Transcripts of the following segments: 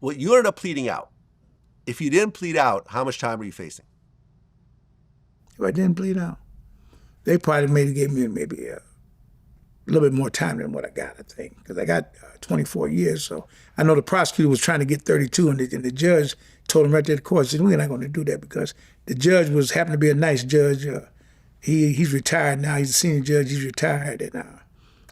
Well, you ended up pleading out. If you didn't plead out, how much time were you facing? If I didn't plead out, they probably maybe gave me maybe a little bit more time than what I got, I think, because I got 24 years. So I know the prosecutor was trying to get 32, and the judge told him right there at the court, said, we're not going to do that, because the judge happened to be a nice judge. He's retired now. He's a senior judge. He's retired, and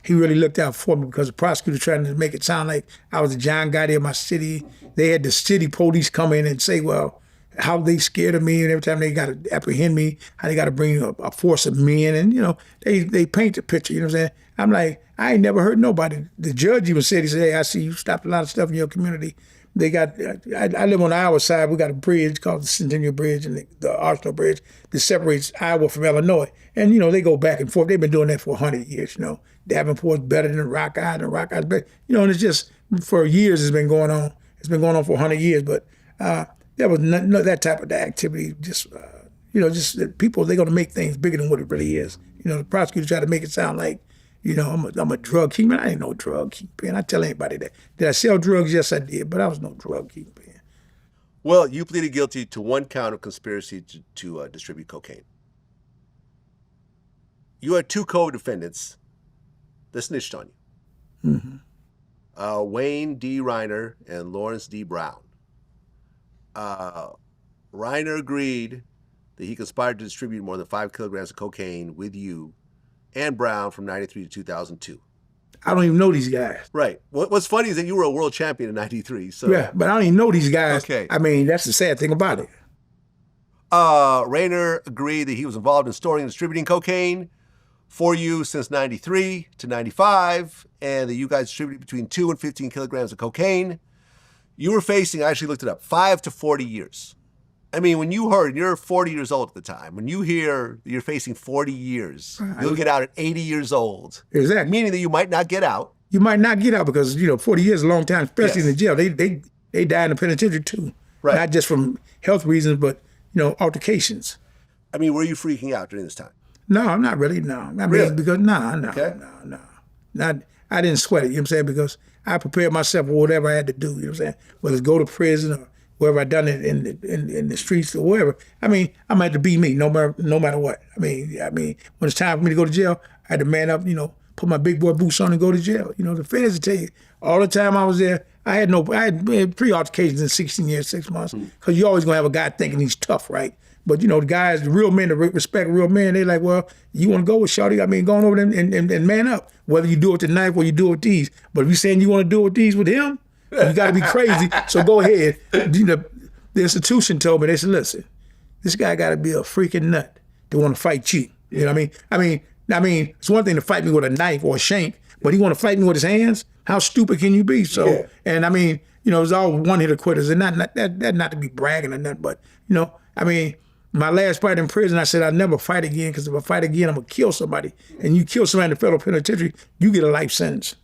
he really looked out for me, because the prosecutor was trying to make it sound like I was the John Gotti of my city. They had the city police come in and say, well, how they scared of me, and every time they got to apprehend me, how they got to bring a force of men, and, they paint the picture, you know what I'm saying? I'm like, I ain't never heard nobody. The judge even said, he said, hey, I see you stopped a lot of stuff in your community. They got, I live on our side, we got a bridge called the Centennial Bridge and the Arsenal Bridge that separates Iowa from Illinois. And, they go back and forth. They've been doing that for 100 years, Davenport's better than Rock Island, and Rock Island's better. And it's just, for years it's been going on. It's been going on for 100 years, but there was no that type of activity. Just, just that people, they're going to make things bigger than what it really is. The prosecutor tried to make it sound like, I'm a drug kingpin. I ain't no drug kingpin. I tell anybody that. Did I sell drugs? Yes, I did, but I was no drug kingpin. Well, you pleaded guilty to one count of conspiracy to distribute cocaine. You had two co-defendants that snitched on you. Mm-hmm. Wayne D. Reiner and Lawrence D. Brown. Reiner agreed that he conspired to distribute more than 5 kilograms of cocaine with you and Brown from 93 to 2002. I don't even know these guys. Right. What's funny is that you were a world champion in 93. So. Yeah, but I don't even know these guys. Okay. I mean, that's the sad thing about it. Reiner agreed that he was involved in storing and distributing cocaine for you since 93 to 95, and that you guys distributed between 2 and 15 kilograms of cocaine. You were facing, I actually looked it up, 5 to 40 years. I mean, when you heard, you're 40 years old at the time, when you hear that you're facing 40 years, you'll get out at 80 years old. Exactly. Meaning that you might not get out. You might not get out because, 40 years is a long time, especially in the jail. They die in the penitentiary too. Right. Not just from health reasons, but, altercations. I mean, were you freaking out during this time? No, I'm not really, no. I mean, really? Because, no. I didn't sweat it, you know what I'm saying? Because I prepared myself for whatever I had to do, you know what I'm saying? Whether it's go to prison or wherever I done it in the streets or wherever. I mean, I'm gonna have to be me no matter what. I mean, when it's time for me to go to jail, I had to man up, put my big boy boots on and go to jail. The feds will tell you, all the time I was there, I had 3 altercations in 16 years, 6 months, because you always gonna have a guy thinking he's tough, right? But the guys, the real men that respect real men, they like, well, you want to go with Shawty? I mean, go on over there and man up. Whether you do it with the knife or you do it with these. But if you're saying you want to do it with these with him, you got to be crazy. So go ahead. The institution told me, they said, listen, this guy got to be a freaking nut to want to fight you. You know what I mean? I mean, it's one thing to fight me with a knife or a shank, but he want to fight me with his hands? How stupid can you be? So, and I mean, it's all one-hitter quitters, and not to be bragging or nothing, but I mean. My last fight in prison, I said I'd never fight again, because if I fight again, I'm going to kill somebody. And you kill somebody in the federal penitentiary, you get a life sentence.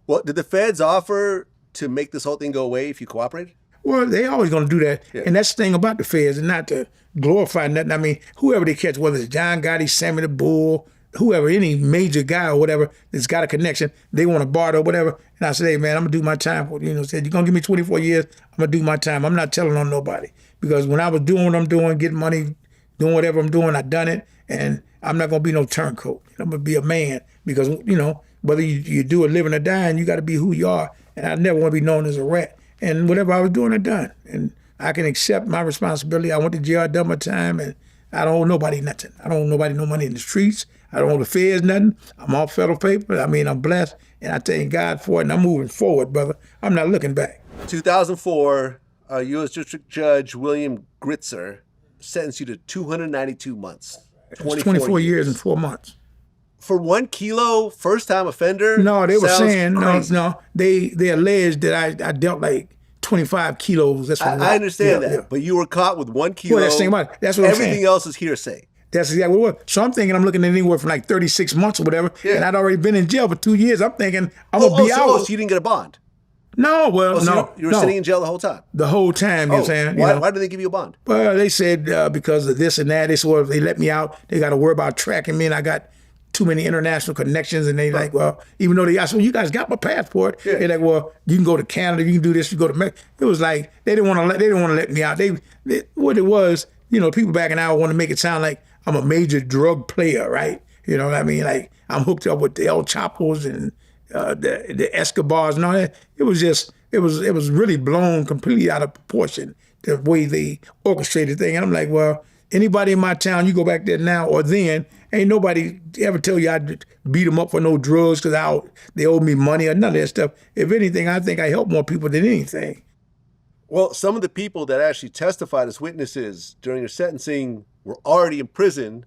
Well, did the feds offer to make this whole thing go away if you cooperated? Well, they always going to do that. Yeah. And that's the thing about the feds, and not to glorify nothing. I mean, whoever they catch, whether it's John Gotti, Sammy the Bull, whoever, any major guy or whatever that's got a connection, they want to barter or whatever. And I said, hey, man, I'm going to do my time. Said, you're going to give me 24 years, I'm going to do my time. I'm not telling on nobody. Because when I was doing what I'm doing, getting money, doing whatever I'm doing, I done it, and I'm not going to be no turncoat. I'm going to be a man, because, whether you do it living or dying, you got to be who you are. And I never want to be known as a rat. And whatever I was doing, I done. And I can accept my responsibility. I went to jail, I done my time, and I don't owe nobody nothing. I don't owe nobody no money in the streets. I don't owe the feds nothing. I'm off federal paper. I mean, I'm blessed, and I thank God for it, and I'm moving forward, brother. I'm not looking back. 2004, U.S. District Judge William Gritzer sentenced you to 292 months. 24 years and 4 months. For 1 kilo, first-time offender? No, they were saying, crazy. no. They alleged that I dealt like 25 kilos. That's what I understand that, but you were caught with 1 kilo. Well, that's the thing about it. That's what I'm saying. Everything else is hearsay. That's exactly what it was. So I'm thinking I'm looking at anywhere from like 36 months or whatever, and I'd already been in jail for 2 years. I'm thinking I'm going to be out. So you didn't get a bond? No, well, so no. You were sitting in jail the whole time? The whole time, you know what I'm saying? Why did they give you a bond? Well, they said because of this and that. They said, well, if they let me out, they got to worry about tracking me, and I got too many international connections, and they like, well, even though I said, well, you guys got my passport. Yeah. They're like, well, you can go to Canada, you can do this, you go to Mexico. It was like they didn't want to let me out. They what it was, people back in Iowa want to make it sound like I'm a major drug player, right? You know what I mean? Like I'm hooked up with the El Chapos and the Escobars and all that. It was really blown completely out of proportion, the way they orchestrated the thing. And I'm like, well, anybody in my town, you go back there now or then, ain't nobody ever tell you I'd beat them up for no drugs because they owe me money or none of that stuff. If anything, I think I help more people than anything. Well, some of the people that actually testified as witnesses during your sentencing were already in prison.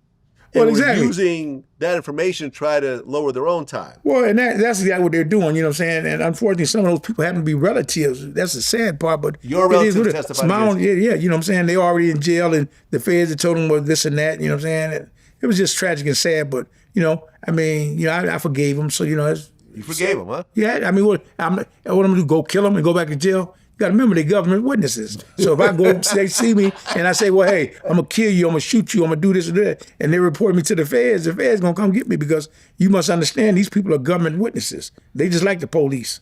And were using that information to try to lower their own time. Well, and that's exactly what they're doing, you know what I'm saying? And unfortunately, some of those people happen to be relatives. That's the sad part, but your relatives testified against you. Yeah, you know what I'm saying? They already in jail, and the feds had told them well, this and that, you know what I'm saying? And it was just tragic and sad, but, I forgave them, so, You forgave them, huh? Yeah, I mean, what I'm going to do, go kill them and go back to jail? You got to remember, they're government witnesses. So if I go, they see me, and I say, well, hey, I'm going to kill you, I'm going to shoot you, I'm going to do this and that, and they report me to the feds going to come get me because you must understand these people are government witnesses. They just like the police.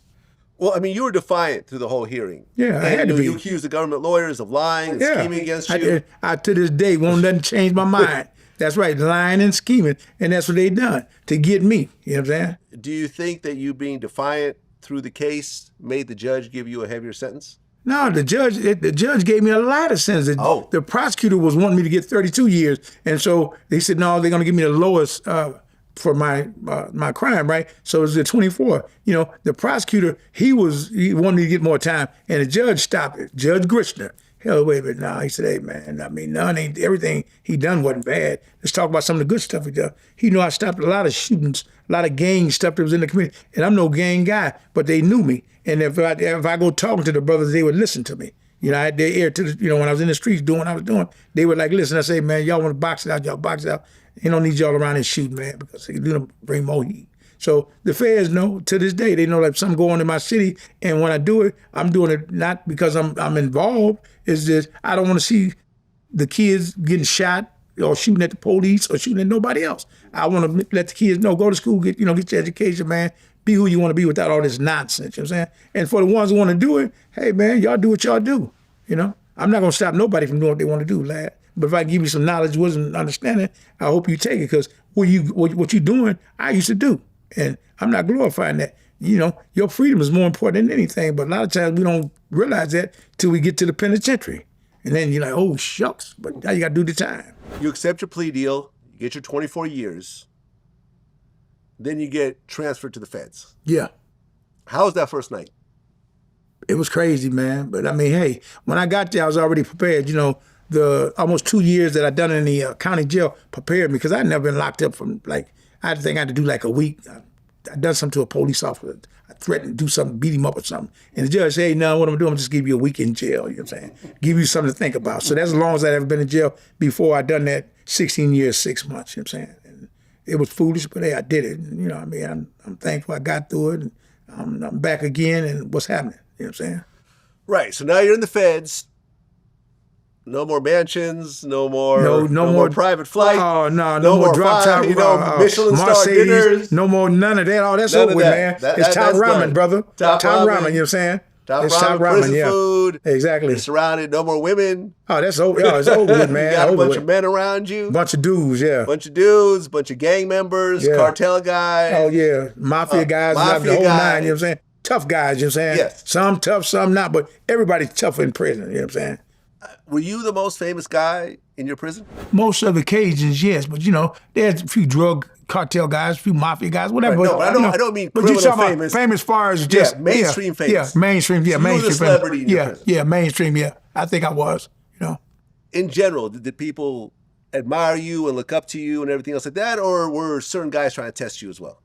Well, I mean, you were defiant through the whole hearing. Yeah, I had to be. You accused the government lawyers of lying and scheming against you. I to this day, won't nothing change my mind. That's right, lying and scheming, and that's what they done to get me, you know what I'm saying? Do you think that you being defiant through the case made the judge give you a heavier sentence? No, the judge gave me a lighter sentence. The prosecutor was wanting me to get 32 years, and so they said, no, they're going to give me the lowest for my crime, right? So it was the 24. The prosecutor, he wanted me to get more time, and the judge stopped it. Judge Grishner. Hell, wait a minute. No, he said, hey, man, I mean, everything he done wasn't bad. Let's talk about some of the good stuff he done. He knew I stopped a lot of shootings, a lot of gang stuff that was in the community. And I'm no gang guy, but they knew me. And if I go talking to the brothers, they would listen to me. I had their ear to when I was in the streets doing what I was doing, they would like, listen, I say, man, y'all want to box it out, y'all box it out. They don't need y'all around and shooting, man, because they do bring more heat. So the feds know to this day, they know that something going on in my city. And when I do it, I'm doing it not because I'm involved. It's just I don't want to see the kids getting shot or shooting at the police or shooting at nobody else. I want to let the kids know, go to school, get your education, man. Be who you want to be without all this nonsense, you know what I'm saying? And for the ones who want to do it, hey, man, y'all do what y'all do, I'm not going to stop nobody from doing what they want to do, lad. But if I give you some knowledge, wisdom, and understanding, I hope you take it because what you're doing, I used to do. And I'm not glorifying that. Your freedom is more important than anything, but a lot of times we don't realize that till we get to the penitentiary. And then you're like, oh, shucks, but now you got to do the time. You accept your plea deal, you get your 24 years, then you get transferred to the feds. Yeah. How was that first night? It was crazy, man. But I mean, hey, when I got there, I was already prepared. The almost 2 years that I'd done in the county jail prepared me because I'd never been locked up from I think I had to do like a week. I'd done something to a police officer. I threatened to do something, beat him up or something. And the judge said, hey, no, what I'm doing, I'm just give you a week in jail, you know what I'm saying? Give you something to think about. So that's as long as I'd ever been in jail before I'd done that 16 years, 6 months, you know what I'm saying? And it was foolish, but hey, I did it. And, I'm thankful I got through it. And I'm back again, and what's happening, you know what I'm saying? Right, so now you're in the feds. No more mansions, no more private flight. Oh, no more drop top, Michelin star dinners. No more none of that. Oh, that's over with, man. It's top ramen, done. Brother. Top ramen, you know what I'm saying? Top ramen, prison food. Exactly. You're surrounded, no more women. Oh, that's over. It's over with, man. You got a bunch of men around you. Bunch of dudes, yeah. Bunch of gang members, cartel guys. Oh, yeah. Mafia guys. The whole nine, you know what I'm saying? Tough guys, you know what I'm saying? Yes. Some tough, some not, but everybody's tough in prison, you know what I'm saying? Were you the most famous guy in your prison? Most of the occasions, yes, but there's a few drug cartel guys, a few mafia guys, whatever. Right, no, but I don't mean criminal famous. Famous as far as just mainstream famous. Yeah, mainstream. Yeah, so mainstream. You were the celebrity in your prison. Yeah, mainstream. Yeah, I think I was. In general, did people admire you and look up to you and everything else like that, or were certain guys trying to test you as well?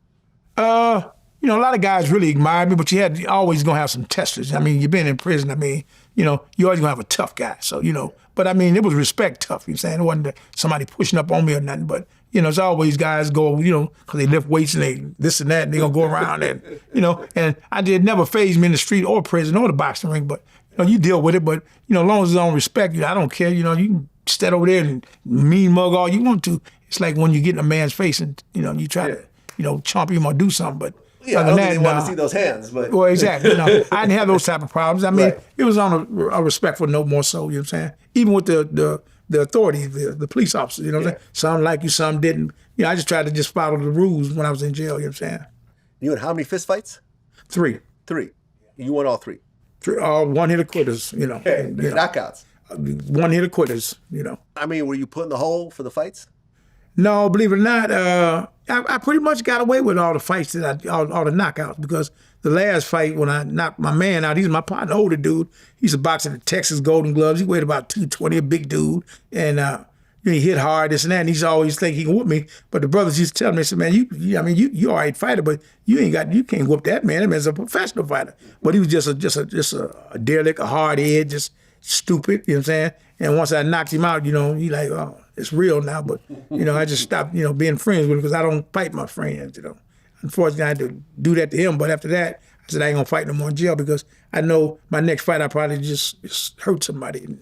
A lot of guys really admired me, but you always gonna have some testers. I mean, you've been in prison. I mean, you always gonna have a tough guy. So, but I mean, it was respect tough. You know what I'm saying? It wasn't somebody pushing up on me or nothing, but, it's always guys go, because they lift weights and they this and that, and they gonna go around and, and I did never faze me in the street or prison or the boxing ring, but, you deal with it. But, as long as it's on respect, I don't care. You can stand over there and mean mug all you want to. It's like when you get in a man's face and, you try to, chomp him or do something. But Yeah, I other don't than think they that, want to see those hands, but well, exactly. I didn't have those type of problems. I mean, Right. it was on a respectful note more so, you know what I'm saying? Even with the authorities, the police officers, you know what I'm saying? Some like you, some didn't. I just tried to just follow the rules when I was in jail, you know what I'm saying? you had how many fistfights? 3. 3. You won all 3. 3 all one-hitter quitters, Okay, knockouts. One-hitter quitters, I mean, were you put in the hole for the fights? No, believe it or not, I pretty much got away with all the fights all the knockouts, because the last fight when I knocked my man out, he's my partner, older dude. He used to box at the Texas Golden Gloves. He weighed about 220, a big dude, and he hit hard, this and that. And he's always think he can whoop me, but the brothers used to tell me, they said, "Man, you all right fighter, but you can't whoop that man. That man's a professional fighter." But he was just a derelict, a hard head, just stupid. You know what I'm saying? And once I knocked him out, he like, oh, it's real now. But I just stopped, being friends with him because I don't fight my friends. Unfortunately, I had to do that to him. But after that, I said I ain't gonna fight no more in jail, because I know my next fight I probably just hurt somebody. And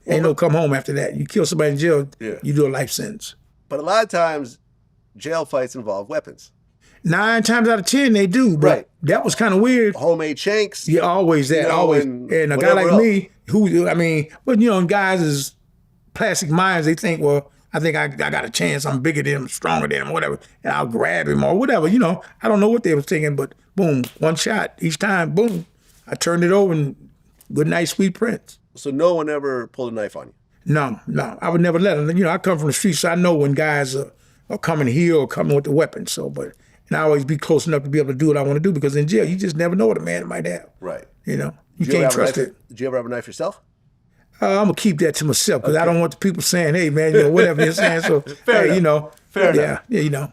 ain't no come home after that. You kill somebody in jail, you do a life sentence. But a lot of times, jail fights involve weapons. 9 times out of 10 they do, but Right. that was kind of weird. Homemade shanks. Yeah, always that, always. and And a guy whatever like else. me, but guys is plastic minds. They think, well, I think I got a chance. I'm bigger than him, stronger than him, whatever, and I'll grab him or whatever. I don't know what they were thinking, but boom, one shot each time, boom, I turned it over and good night, sweet prince. So no one ever pulled a knife on you. No, I would never let them. I come from the streets, so I know when guys are coming here or coming with the weapons. So, and I always be close enough to be able to do what I want to do, because in jail, you just never know what a man might have. Right. You Did you ever can't have a trust knife- it. Did you ever have a knife yourself? I'm gonna keep that to myself, because I don't want the people saying, "Hey, man, whatever you're saying." So, Fair enough. Fair yeah, enough.